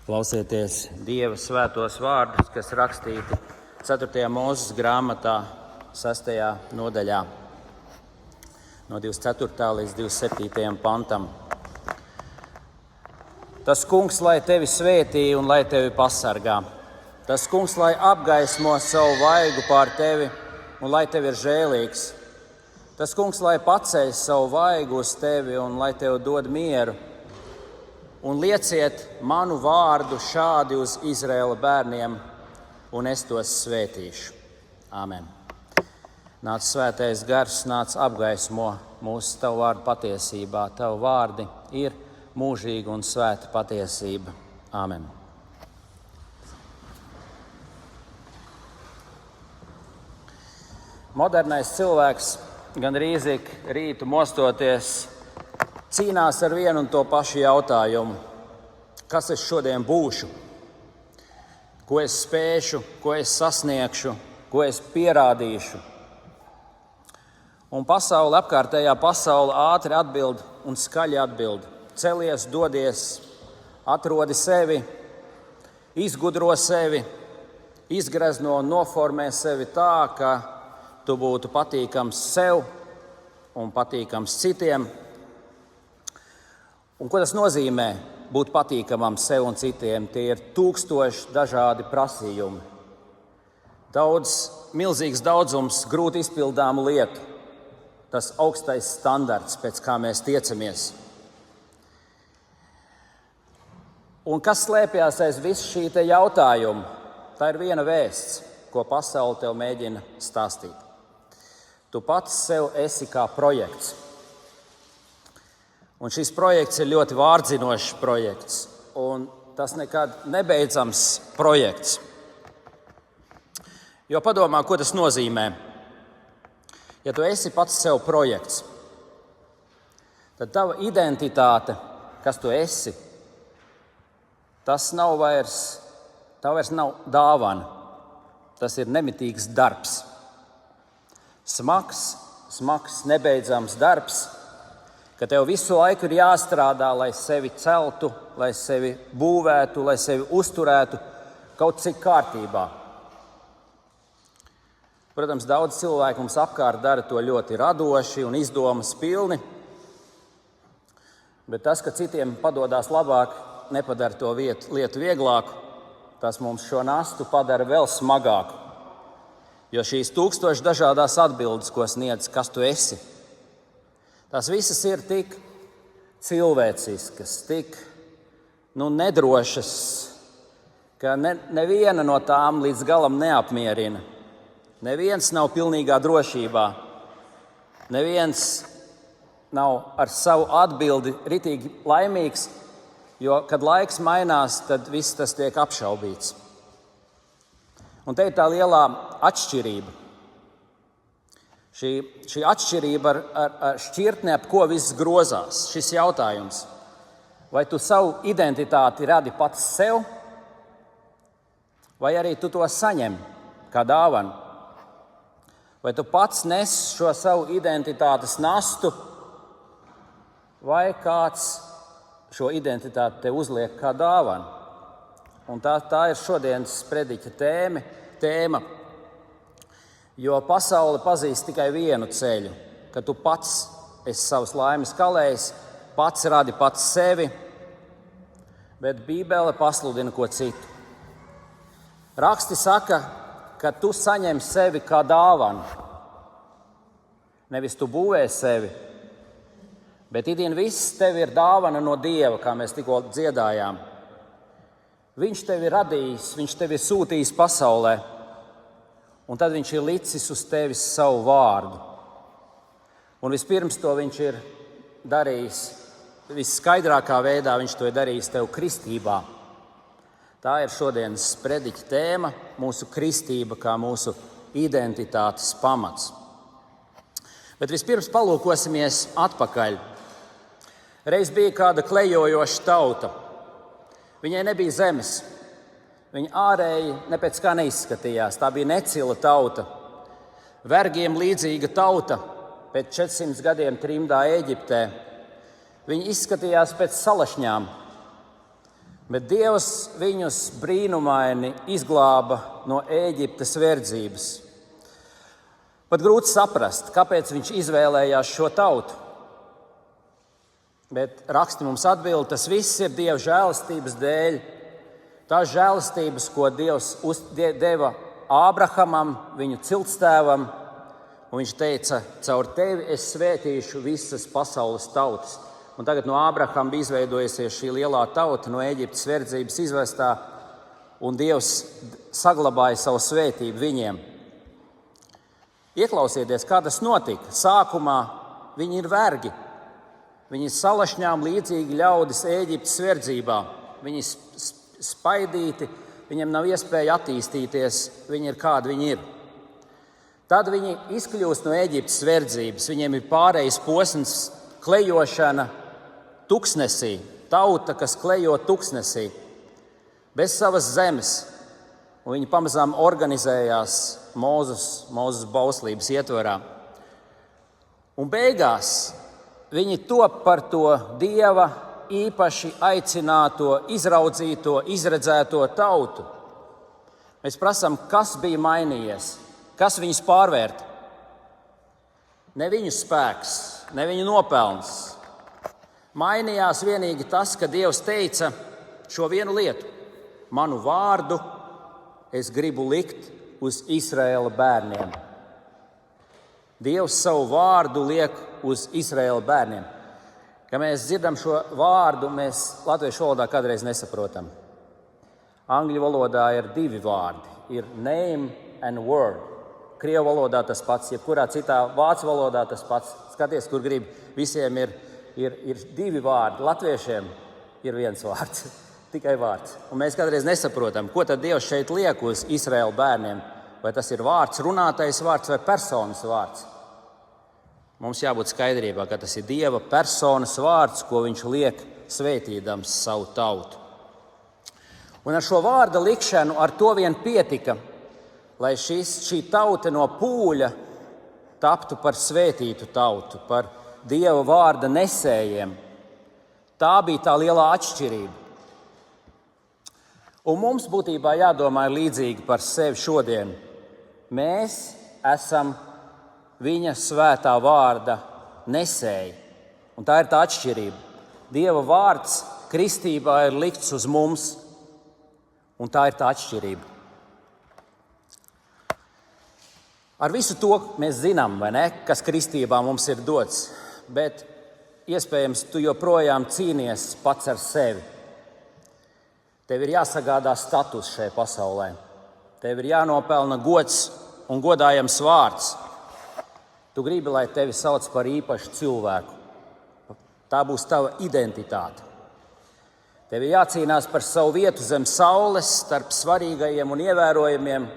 Klausieties Dieva svētos vārdus, kas rakstīti 4. Mūzes grāmatā, 6. nodaļā, no 24. līdz 27. pantam. Tas kungs, lai tevi svētī un lai tevi pasargā. Tas kungs, lai apgaismo savu vaigu pār tevi un lai tevi ir žēlīgs. Tas kungs, lai paceļ savu vaigu uz tevi un lai tev dod mieru. Un lieciet manu vārdu šādi uz Izraēla bērniem, un es tos svētīšu. Āmen. Nāc svētais gars, nāc apgaismo mūsu tavu vārdu patiesībā. Tavu vārdi ir mūžīga un svēta patiesība. Āmen. Modernais cilvēks gandrīz ik rītu mostoties cīnās ar vienu un to pašu jautājumu. Kas es šodien būšu? Ko es spēšu? Ko es sasniegšu? Ko es pierādīšu? Un pasaule, apkārtējā pasaule ātri atbild un skaļi atbild. Celies, dodies, atrodi sevi, izgudro sevi, izgrezno un noformē sevi tā, ka tu būtu patīkams sev un patīkams citiem. Un ko tas nozīmē būt patīkamam sev un citiem? Tie ir 1000 dažādi prasījumi. Milzīgs daudzums grūti izpildāmu lietu. Tas augstais standarts, pēc kā mēs tiecamies. Un kas slēpjas aiz visu šī te jautājumu? Tā ir viena vēsts, ko pasaule tev mēģina stāstīt. Tu pats sev esi kā projekts. Un šis projekts ir ļoti vārdzinošs projekts, un tas nekad nebeidzams projekts. Jo padomā, ko tas nozīmē. Ja tu esi pats sev projekts, tad tava identitāte, kas tu esi, tā vairs nav dāvana. Tas ir nemitīgs darbs. Smags, nebeidzams darbs, ka tev visu laiku ir jāstrādā, lai sevi celtu, lai sevi būvētu, lai sevi uzturētu kaut cik kārtībā. Protams, daudz cilvēku mums apkārt dara to ļoti radoši un izdomas pilni, bet tas, ka citiem padodas labāk, nepadara to lietu vieglāku, tas mums šo nastu padara vēl smagāku. Jo šīs 1000 dažādās atbildes, ko sniedz, kas tu esi, tās visas ir tik cilvēciskas, tik nedrošas, ka neviena no tām līdz galam neapmierina. Neviens nav pilnīgā drošībā. Neviens nav ar savu atbildi ritīgi laimīgs, jo, kad laiks mainās, tad viss tas tiek apšaubīts. Un te ir tā lielā atšķirība. Šī atšķirība ar šķirtni, ap ko viss grozās, šis jautājums. Vai tu savu identitāti radi pats sev, vai arī tu to saņem kā dāvanu? Vai tu pats nes šo savu identitātes nastu, vai kāds šo identitāti tev uzliek kā dāvanu? Un tā ir šodienas prediķa tēma. Jo pasaule pazīst tikai vienu ceļu, ka tu pats esi savas laimes kalējs, pats radi pats sevi, bet Bībele pasludina ko citu. Raksti saka, ka tu saņem sevi kā dāvanu. Nevis tu būvē sevi, bet idien viss tev ir dāvana no Dieva, kā mēs tikko dziedājām. Viņš tevi ir radījis, viņš tevi ir sūtījis pasaulē, un tad viņš ir licis uz tevis savu vārdu. Un vispirms to viņš ir darījis visskaidrākā veidā, viņš to ir darījis tev kristībā. Tā ir šodienas prediķa tēma, mūsu kristība kā mūsu identitātes pamats. Bet vispirms palūkosimies atpakaļ. Reiz bija kāda klejojoša tauta. Viņai nebija zemes. Viņa ārēji ne pēc kā neizskatījās. Tā bija necila tauta. Vergiem līdzīga tauta pēc 400 gadiem trimdā Ēģiptē. Viņi izskatījās pēc salašņām. Bet Dievs viņus brīnumaini izglāba no Ēģiptes verdzības. Pat grūti saprast, kāpēc viņš izvēlējās šo tautu. Bet raksti mums atbild, tas viss ir Dieva žēlastības dēļ. Tās žēlastības, ko Dievs deva Ābrahamam, viņu ciltstēvam, un viņš teica, caur tevi es svētīšu visas pasaules tautas. Un tagad no Ābrahama bija izveidojusies šī lielā tauta, no Ēģiptes verdzības izvestā, un Dievs saglabāja savu svētību viņiem. Ieklausieties, kā tas notika. Sākumā viņi ir vergi. Viņi ir salašņām līdzīgi ļaudis Ēģiptes verdzībā. Viņi ir spaidīti, viņiem nav iespēja attīstīties, viņi ir kādi viņi ir. Tad viņi izkļūst no Ēģiptes verdzības, viņiem ir pārējais posms, klejošana tuksnesī, tauta, kas klejo tuksnesī, bez savas zemes. Un viņi pamazām organizējās Mūzes bauslības ietvarā. Un beigās viņi top par to Dieva īpaši aicināto, izraudzīto, izredzēto tautu. Mēs prasām, kas bija mainījies, kas viņus pārvērta. Ne viņu spēks, ne viņu nopelns. Mainījās vienīgi tas, ka Dievs teica šo vienu lietu: manu vārdu es gribu likt uz Izraēla bērniem. Dievs savu vārdu liek uz Izraēla bērniem. Kad mēs dzirdam šo vārdu, mēs latviešu valodā kādreiz nesaprotam. Angļu valodā ir divi vārdi. Ir name and word. Krievu valodā tas pats, jebkurā citā vācu valodā tas pats. Skaties, kur grib. Visiem ir divi vārdi. Latviešiem ir viens vārds, tikai vārds. Un mēs kādreiz nesaprotam, ko tad Dievs šeit liek uz Izraēla bērniem. Vai tas ir vārds, runātais vārds vai personas vārds? Mums jābūt skaidrībā, ka tas ir Dieva personas vārds, ko viņš liek svētīdams savu tautu. Un ar šo vārda likšanu ar to vien pietika, lai šī tauta no pūļa taptu par svētītu tautu, par Dieva vārda nesējiem. Tā bija tā lielā atšķirība. Un mums būtībā jādomā līdzīgi par sevi šodien. Mēs esam viņa svētā vārda nesēji. Un tā ir tā atšķirība. Dieva vārds kristībā ir likts uz mums, un tā ir tā atšķirība. Ar visu to mēs zinām, vai ne, kas kristībā mums ir dots, bet iespējams tu joprojām cīnies pats ar sevi. Tev ir jāsagādā status šajā pasaulē. Tev ir jānopelna gods un godājams vārds. Tu gribi, lai tevi sauc par īpašu cilvēku. Tā būs tava identitāte. Tev ir jācīnās par savu vietu zem saules, starp svarīgajiem un ievērojamiem.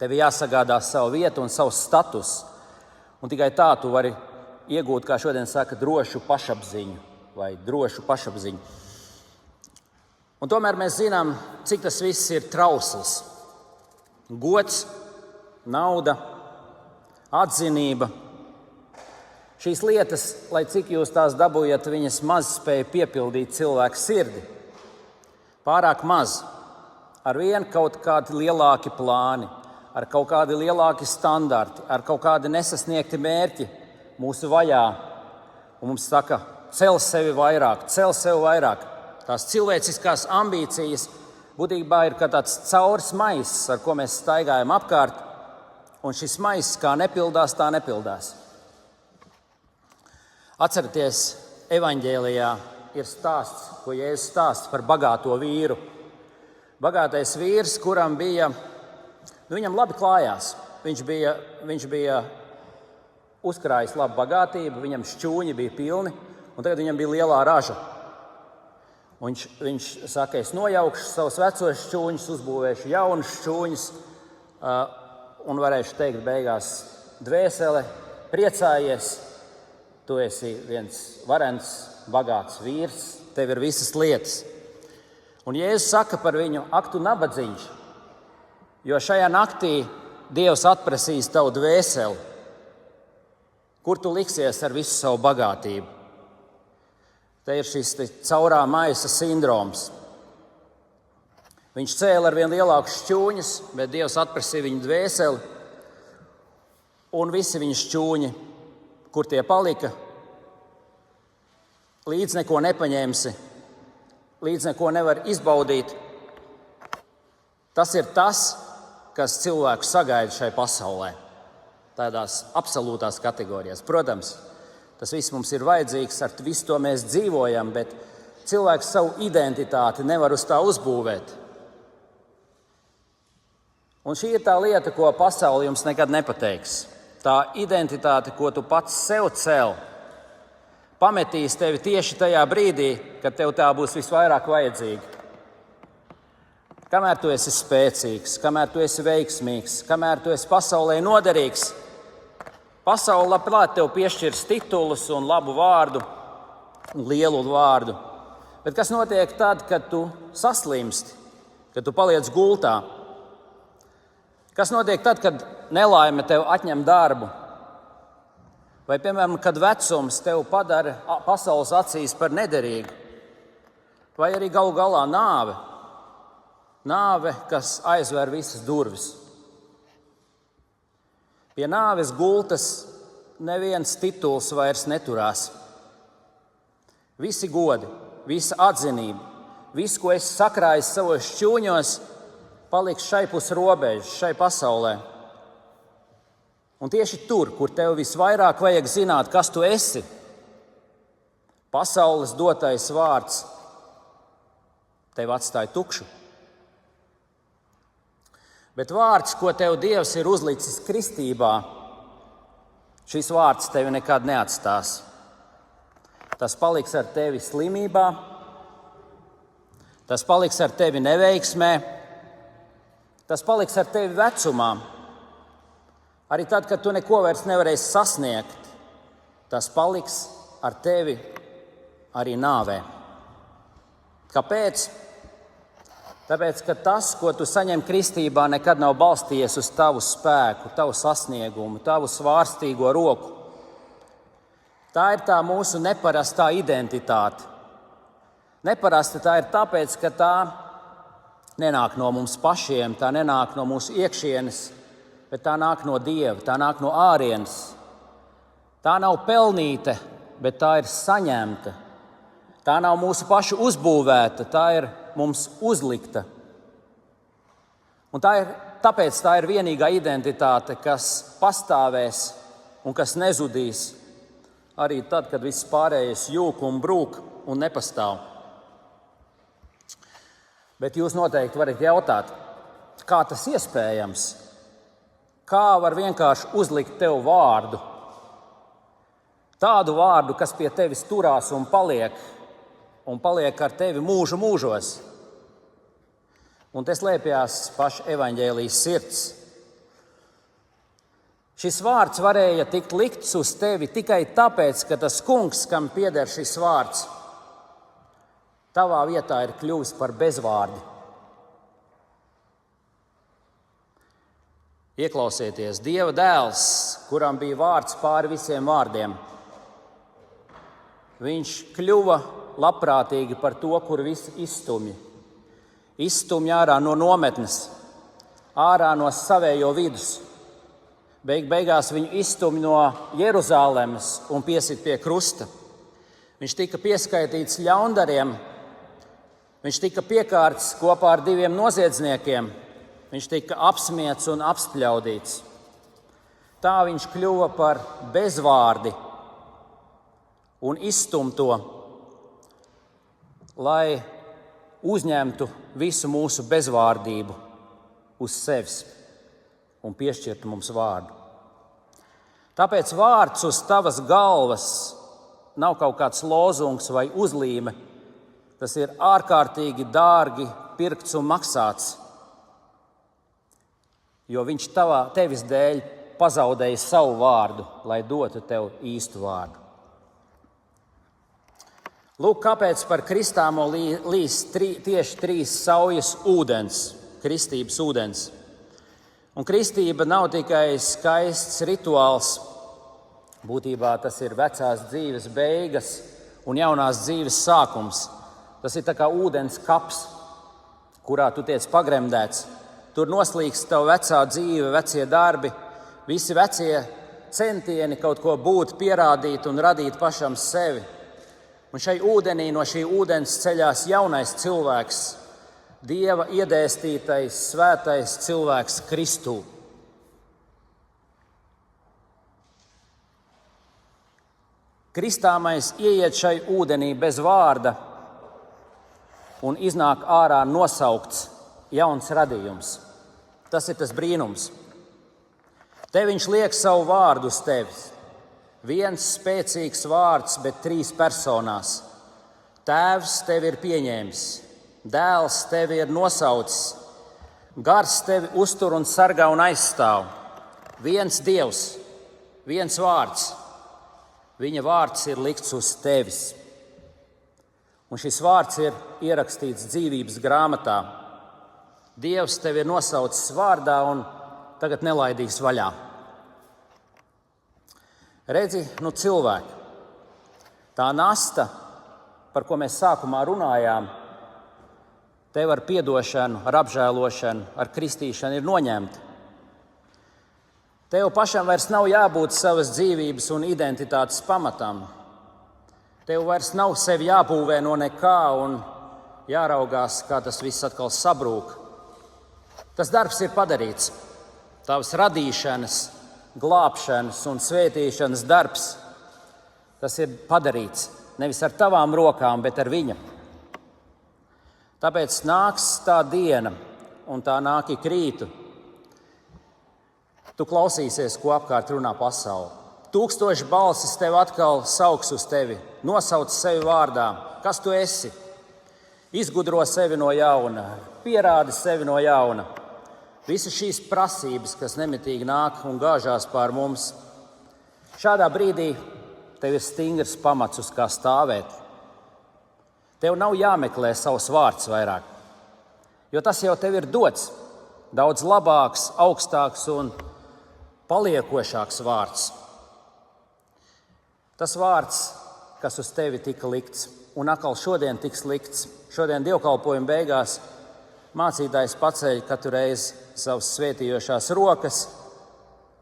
Tev ir jāsagādā savu vietu un savu status. Un tikai tā tu vari iegūt, kā šodien saka, drošu pašapziņu vai drošu pašapziņu. Un tomēr mēs zinām, cik tas viss ir trausls. Gods, nauda, atzinība. Šīs lietas, lai cik jūs tās dabūjat, viņas maz spēja piepildīt cilvēku sirdi. Pārāk maz. Ar vien kaut kādi lielāki plāni, ar kaut kādi lielāki standarti, ar kaut kādi nesasniegti mērķi mūsu vajā. Un mums saka, cel sevi vairāk, cel sevi vairāk. Tās cilvēciskās ambīcijas būtībā ir kā tāds caurs maiss, ar ko mēs staigājam apkārt, un šis maiss kā nepildās, tā nepildās. Atcerieties, evaņģēlijā ir stāsts, ko Jēzus stāsta par bagāto vīru. Bagātais vīrs, kuram bija, viņam labi klājās. Viņš bija uzkrājis labu bagātību, viņam šķūņi bija pilni, un tagad viņam bija lielā raža. Viņš saka, es nojaukšu savus vecos šķūņus, uzbūvēšu jaunus šķūņus, un varēšu teikt beigās, dvēsele, priecājies, tu esi viens varens, bagāts vīrs, tev ir visas lietas. Un Jēzus saka par viņu, ak, tu nabadzīņš, jo šajā naktī Dievs atprasīs tavu dvēseli. Kur tu liksies ar visu savu bagātību? Te ir šis caurā maisa sindroms. Viņš cēla ar vien lielākus šķūņus, bet Dievs atprasīja viņa dvēseli, un visi viņa šķūņi, kur tie palika, līdz neko nepaņemsi, līdz neko nevar izbaudīt. Tas ir tas, kas cilvēku sagaida šai pasaulē, tādās absolūtās kategorijās. Protams, tas viss mums ir vajadzīgs, ar visu to mēs dzīvojam, bet cilvēks savu identitāti nevar uz tā uzbūvēt. Un šī ir tā lieta, ko pasaule jums nekad nepateiks. Tā identitāte, ko tu pats sev cel, pametīs tevi tieši tajā brīdī, kad tev tā būs visvairāk vajadzīga. Kamēr tu esi spēcīgs, kamēr tu esi veiksmīgs, kamēr tu esi pasaulē noderīgs, pasaule labprāt tev piešķirs titulus un labu vārdu, un lielu vārdu. Bet kas notiek tad, kad tu saslimsti, kad tu paliec gultā? Kas notiek tad, kad nelaime tev atņem darbu? Vai, piemēram, kad vecums tev padara pasaules acīs par nederīgu? Vai arī galu galā nāve? Nāve, kas aizver visas durvis. Pie nāves gultas neviens tituls vairs neturās. Visi godi, visa atzinība, viss, ko esi sakrājis savos šķūņos, paliks šai pus robežas, šai pasaulē. Un tieši tur, kur tev visvairāk vajag zināt, kas tu esi, pasaules dotais vārds tev atstāja tukšu. Bet vārds, ko tev Dievs ir uzlicis kristībā, šis vārds tevi nekad neatstās. Tas paliks ar tevi slimībā, tas paliks ar tevi neveiksmē, tas paliks ar tevi vecumā. Arī tad, kad tu neko vairs nevarēsi sasniegt, tas paliks ar tevi arī nāvē. Kāpēc? Tāpēc, ka tas, ko tu saņem kristībā, nekad nav balstījies uz tavu spēku, tavu sasniegumu, tavu svārstīgo roku. Tā ir tā mūsu neparastā identitāte. Neparasta tā ir tāpēc, ka tā nenāk no mums pašiem, tā nenāk no mūsu iekšienes, bet tā nāk no Dieva, tā nāk no ārienes. Tā nav pelnīta, bet tā ir saņemta. Tā nav mūsu pašu uzbūvēta, tā ir mums uzlikta. Un tāpēc tā ir vienīgā identitāte, kas pastāvēs un kas nezudīs arī tad, kad viss pārējais jūk un brūk un nepastāv. Bet jūs noteikti varat jautāt, kā tas iespējams? Kā var vienkārši uzlikt tev vārdu? Tādu vārdu, kas pie tevis turās un paliek ar tevi mūžu mūžos. Un te slēpjas paša evaņģēlijas sirds. Šis vārds varēja tikt likts uz tevi tikai tāpēc, ka tas kungs, kam pieder šis vārds, tavā vietā ir kļuvis par bezvārdi. Ieklausieties, Dieva dēls, kuram bija vārds pāri visiem vārdiem, viņš kļuva labprātīgi par to, kur visi izstumj. Izstumj ārā no nometnes, ārā no savējo vidus. Beigās viņu izstumj no Jeruzalemes un piesit pie krusta. Viņš tika pieskaitīts ļaundariem, viņš tika piekārts kopā ar 2 noziedzniekiem, viņš tika apsmiets un apspļaudīts. Tā viņš kļuva par bezvārdi un izstumto, lai uzņemtu visu mūsu bezvārdību uz sevis un piešķirtu mums vārdu. Tāpēc vārds uz tavas galvas nav kaut kāds lozungs vai uzlīme. Tas ir ārkārtīgi dārgi pirkts un maksāts, jo viņš tevis dēļ pazaudēja savu vārdu, lai dotu tev īstu vārdu. Lūk, kāpēc par kristāmo līst tieši 3 saujas ūdens, kristības ūdens. Un kristība nav tikai skaists rituāls. Būtībā tas ir vecās dzīves beigas un jaunās dzīves sākums. Tas ir tā kā ūdens kaps. kurā tu tiec pagremdēts. Tur noslīgs tava vecā dzīve, vecie darbi, visi vecie centieni kaut ko būt, pierādīt un radīt pašam sevi. Un šai ūdenī, no šī ūdens ceļās jaunais cilvēks, Dieva iedēstītais, svētais cilvēks Kristū. Kristāmais ieiet šai ūdenī bez vārda un iznāk ārā nosaukts jauns radījums. Tas ir tas brīnums. Te viņš liek savu vārdu uz tevis. Viens spēcīgs vārds, bet 3 personās. Tēvs tevi ir pieņēmis, Dēls tevi ir nosaucis, Gars tevi uztur un sargā un aizstāv. Viens Dievs, viens vārds. Viņa vārds ir likts uz tevis. Un šis vārds ir ierakstīts dzīvības grāmatā. Dievs tevi ir nosaucis vārdā un tagad nelaidīs vaļā. Redzi, cilvēki, tā nasta, par ko mēs sākumā runājām, tev ar piedošanu, ar apžēlošanu, ar kristīšanu ir noņemta. Tev pašam vairs nav jābūt savas dzīvības un identitātes pamatam. Tev vairs nav sevi jābūvē no nekā un jāraugās, kā tas viss atkal sabrūk. Tas darbs ir padarīts. Tavas radīšanas, glābšanas un svētīšanas darbs, tas ir padarīts nevis ar tavām rokām, bet ar Viņa. Tāpēc nāks tā diena, un tā nāk ik rītu. Tu klausīsies, ko apkārt runā pasaule. 1000 balsis tev atkal sauks uz tevi, nosauc sevi vārdā. Kas tu esi? Izgudro sevi no jauna, pierādi sevi no jauna. Visas šīs prasības, kas nemitīgi nāk un gāžās pār mums. Šādā brīdī tev ir stingrs pamats, uz kā stāvēt. Tev nav jāmeklē savs vārds vairāk, jo tas jau tev ir dots. Daudz labāks, augstāks un paliekošāks vārds. Tas vārds, kas uz tevi tika likts, un atkal šodien tiks likts, šodien dievkalpojuma beigās, mācītājs paceļ katru reizi savas svētījošās rokas,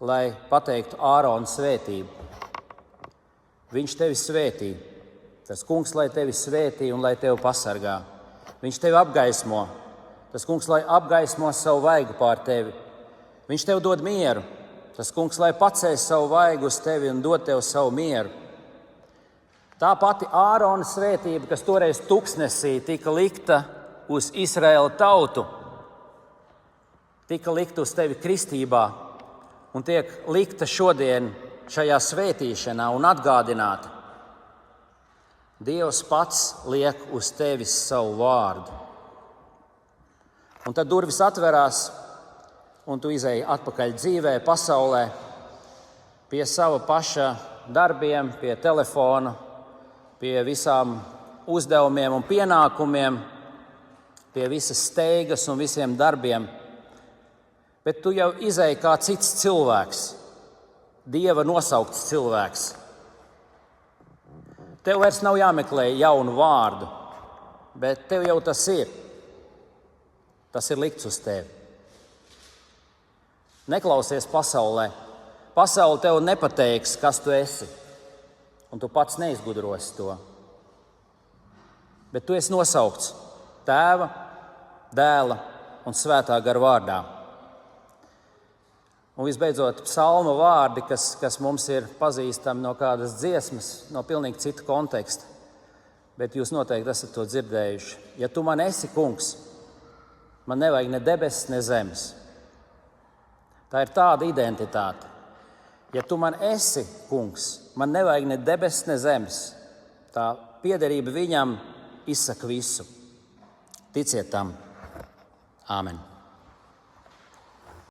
lai pateiktu Ārona svētību. Viņš tevi svētī. Tas kungs, lai tevi svētī un lai tevi pasargā. Viņš tevi apgaismo. Tas kungs, lai apgaismo savu vaigu pār tevi. Viņš tev dod mieru. Tas kungs, lai paceļ savu vaigu uz tevi un dod tev savu mieru. Tā pati Ārona svētība, kas toreiz tuksnesī tika likta uz Izraēla tautu, tika likta uz tevi kristībā un tiek likta šodien šajā svētīšanā un atgādināta. Dievs pats liek uz tevis savu vārdu. Un tad durvis atverās, un tu izēji atpakaļ dzīvē, pasaulē, pie sava paša darbiem, pie telefona, pie visām uzdevumiem un pienākumiem, pie visas steigas un visiem darbiem. Bet tu jau izēji kā cits cilvēks, Dieva nosaukts cilvēks. Tev vairs nav jāmeklē jaunu vārdu, bet tev jau tas ir. Tas ir likts uz tevi. Neklausies pasaulē. Pasaule tev nepateiks, kas tu esi, un tu pats neizgudrosi to. Bet tu esi nosaukts Tēva, Dēla un Svētā gara vārdā. Un visbeidzot, psalma vārdi, kas mums ir pazīstami no kādas dziesmas, no pilnīgi cita konteksta. Bet jūs noteikti esat to dzirdējuši. Ja tu man esi, kungs, man nevajag ne debesis, ne zemes. Tā ir tāda identitāte. Ja tu man esi, kungs, man nevajag ne debesis, ne zemes. Tā piederība viņam izsaka visu. Ticiet tam. Āmen.